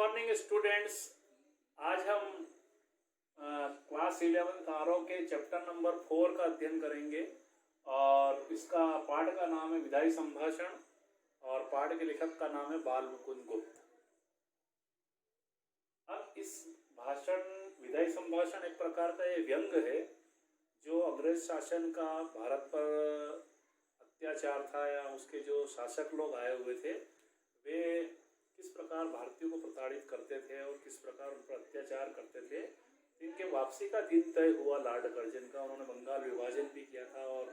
Morning students. आज हम class 11 RO के चैप्टर नंबर 4 का अध्ययन करेंगे और इसका पाठ का नाम है विधायी संभाषण और पाठ के लेखक का नाम है बाल मुकुंद गुप्त। अब इस भाषण विधायी संभाषण एक प्रकार का ये व्यंग है जो अंग्रेज शासन का भारत पर अत्याचार था या उसके जो शासक लोग आए हुए थे वे किस प्रकार भारतीयों को प्रताड़ित करते थे और किस प्रकार उन पर अत्याचार करते थे। इनके वापसी का दिन तय हुआ लॉर्ड कर्जन का। उन्होंने बंगाल विभाजन भी किया था और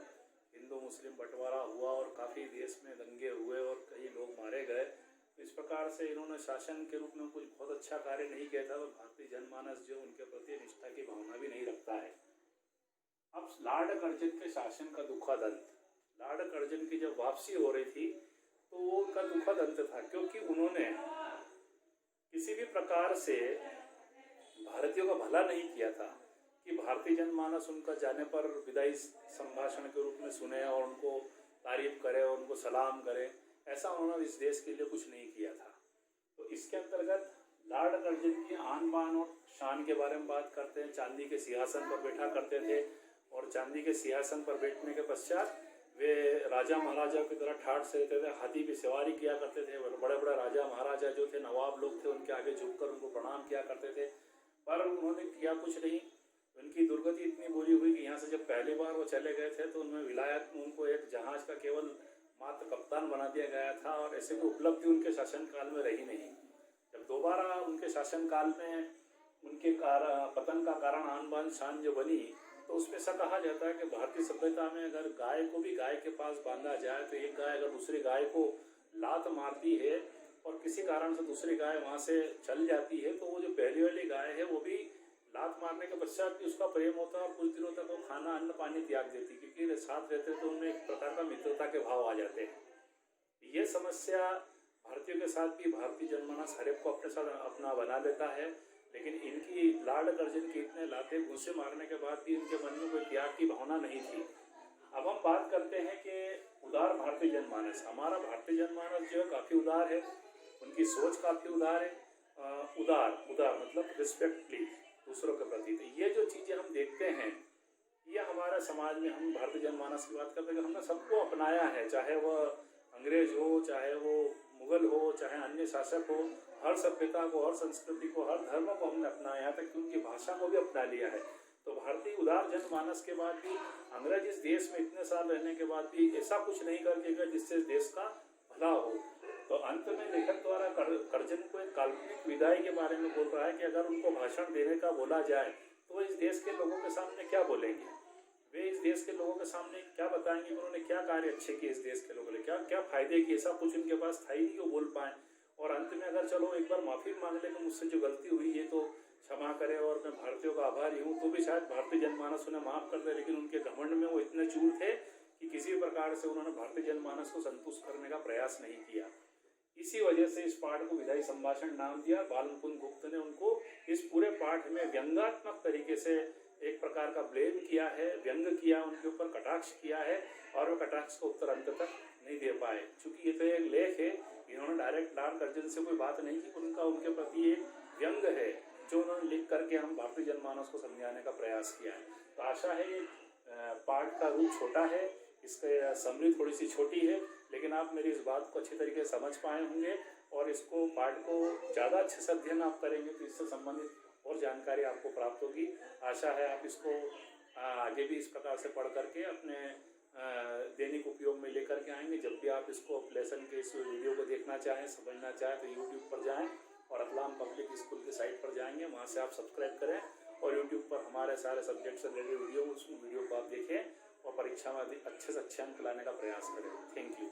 हिंदू मुस्लिम बंटवारा हुआ और काफ़ी देश में दंगे हुए और कई लोग मारे गए। तो इस प्रकार से इन्होंने शासन के रूप में कुछ बहुत अच्छा कार्य नहीं किया था और भारतीय जनमानस जो उनके प्रति निष्ठा की भावना भी नहीं रखता है। अब लॉर्ड कर्जन के शासन का दुखद अंत, लॉर्ड कर्जन की जब वापसी हो रही थी तो वो उनका दुखद अंत था, क्योंकि उन्होंने किसी भी प्रकार से भारतीयों का भला नहीं किया था कि भारतीय जनमानस उनका जाने पर विदाई संभाषण के रूप में सुने और उनको तारीफ करे और उनको सलाम करे। ऐसा उन्होंने इस देश के लिए कुछ नहीं किया था। तो इसके अंतर्गत लॉर्ड कर्जन की आन बान और शान के बारे में बात करते हैं। चांदी के सिंहासन पर बैठा करते थे और चांदी के सिंहासन पर बैठने के पश्चात वे राजा महाराजा की तरह ठाठ से रहते थे, हाथी पे सवारी किया करते थे। बड़े बड़े राजा महाराजा जो थे, नवाब लोग थे, उनके आगे झुककर उनको प्रणाम किया करते थे। पर उन्होंने किया कुछ नहीं। उनकी दुर्गति इतनी बुरी हुई कि यहाँ से जब पहली बार वो चले गए थे तो उनमें विलायत में उनको एक जहाज का केवल मात्र कप्तान बना दिया गया था और ऐसे कोई उपलब्धि उनके शासनकाल में रही नहीं। जब दोबारा उनके शासनकाल में उनके पतन का कारण आन बान शान जो बनी तो उसमें ऐसा कहा जाता है कि भारतीय सभ्यता में अगर गाय को भी गाय के पास बांधा जाए तो एक गाय अगर दूसरी गाय को लात मारती है और किसी कारण से दूसरी गाय वहाँ से चल जाती है तो वो जो पहली वाली गाय है वो भी लात मारने के पश्चात भी उसका प्रेम होता है और कुछ दिनों तक वो खाना अन्न पानी त्याग देती, क्योंकि साथ रहते तो उनमें एक प्रकार का मित्रता के भाव आ जाते हैं। ये समस्या भारतीयों के साथ भी भारतीय जनमानस हर एक को अपने साथ अपना बना लेता है, लेकिन इनकी लॉर्ड कर्जन के इतने लाते घूंसे मारने के बाद भी इनके मन में कोई त्याग की भावना नहीं थी। अब हम बात करते हैं कि उदार भारतीय जनमानस। हमारा भारतीय जनमानस जो है काफ़ी उदार है, उनकी सोच काफ़ी उदार है। उदार मतलब रिस्पेक्टफुली दूसरों के प्रति। तो ये जो चीज़ें हम देखते हैं ये हमारे समाज में, हम भारतीय जनमानस की बात करते हैं कि हमने सबको अपनाया है, चाहे वह अंग्रेज हो, चाहे वो मुगल हो, चाहे अन्य शासक हो। हर सभ्यता को, हर संस्कृति को, हर धर्म को हमने अपनाया, यहाँ तक कि उनकी भाषा को भी अपना लिया है। तो भारतीय उदार जनमानस के बाद भी अंग्रेज इस देश में इतने साल रहने के बाद भी ऐसा कुछ नहीं करके गए जिससे इस देश का भला हो। तो अंत में लेखक द्वारा कर्जन को एक काल्पनिक विदाई के बारे में बोल रहा है कि अगर उनको भाषण देने का बोला जाए तो वो इस देश के लोगों के सामने क्या बोलेंगे, वे इस देश के लोगों के सामने क्या बताएंगे कि उन्होंने क्या कार्य अच्छे किए, इस देश के लोगों ने क्या क्या फायदे किए। ऐसा कुछ उनके पास था ही नहीं वो बोल पाए। और अंत में अगर चलो एक बार माफ़ी मांग ले कि मुझसे जो गलती हुई है तो क्षमा करे और मैं भारतीयों का आभारी हूँ, तो भी शायद भारतीय जनमानस उन्हें माफ़ कर दे। लेकिन उनके घमंड में वो इतने चूर थे कि किसी प्रकार से उन्होंने भारतीय जनमानस को संतुष्ट करने का प्रयास नहीं किया। इसी वजह से इस पाठ को विधायी संभाषण नाम दिया। बाल मुकुंद गुप्त ने उनको इस पूरे पाठ में व्यंग्यात्मक तरीके से एक प्रकार का ब्लेम किया है, व्यंग किया, उनके ऊपर कटाक्ष किया है और वो कटाक्ष का उत्तर अंत तक नहीं दे पाए। चूंकि ये तो एक लेख है, इन्होंने डायरेक्ट लॉर्ड कर्जन से कोई बात नहीं की, उनका उनके प्रति एक व्यंग है जो उन्होंने लिख करके हम भारतीय जनमानस को समझाने का प्रयास किया है। तो आशा है ये पाठ का रूप छोटा है, इसका समरी थोड़ी सी छोटी है, लेकिन आप मेरी इस बात को अच्छी तरीके से समझ पाए होंगे और इसको पाठ को ज़्यादा अच्छे से अध्ययन आप करेंगे तो इससे संबंधित और जानकारी आपको प्राप्त होगी। आशा है आप इसको आगे भी इस प्रकार से पढ़ करके अपने दैनिक उपयोग में लेकर के आएंगे। जब भी आप इसको लेसन के इस वीडियो को देखना चाहें, समझना चाहें तो यूट्यूब पर जाएं और रतलाम पब्लिक स्कूल के साइट पर जाएंगे, वहाँ से आप सब्सक्राइब करें और यूट्यूब पर हमारे सारे सब्जेक्ट से रिलेटेड वीडियो, उस वीडियो को आप देखें और परीक्षा में अच्छे से अच्छे अंक लाने का प्रयास करें। Thank you.